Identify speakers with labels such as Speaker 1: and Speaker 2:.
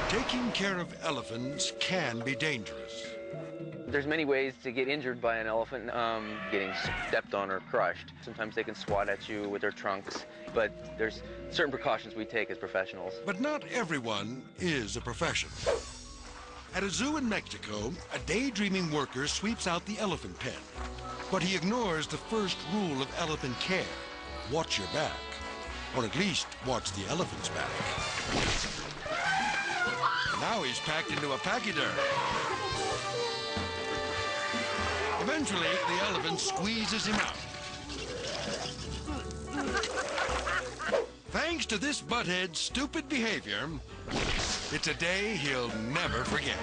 Speaker 1: Taking care of elephants can be dangerous.
Speaker 2: There's many ways to get injured by an elephant, getting stepped on or crushed. Sometimes they can swat at you with their trunks, but there's certain precautions we take as professionals.
Speaker 1: But not everyone is a professional. At a zoo in Mexico, a daydreaming worker sweeps out the elephant pen. But he ignores the first rule of elephant care. Watch your back. Or at least watch the elephant's back. Now he's packed into a pachyderm. Eventually, the elephant squeezes him out. Thanks to this butthead's stupid behavior, it's a day he'll never forget.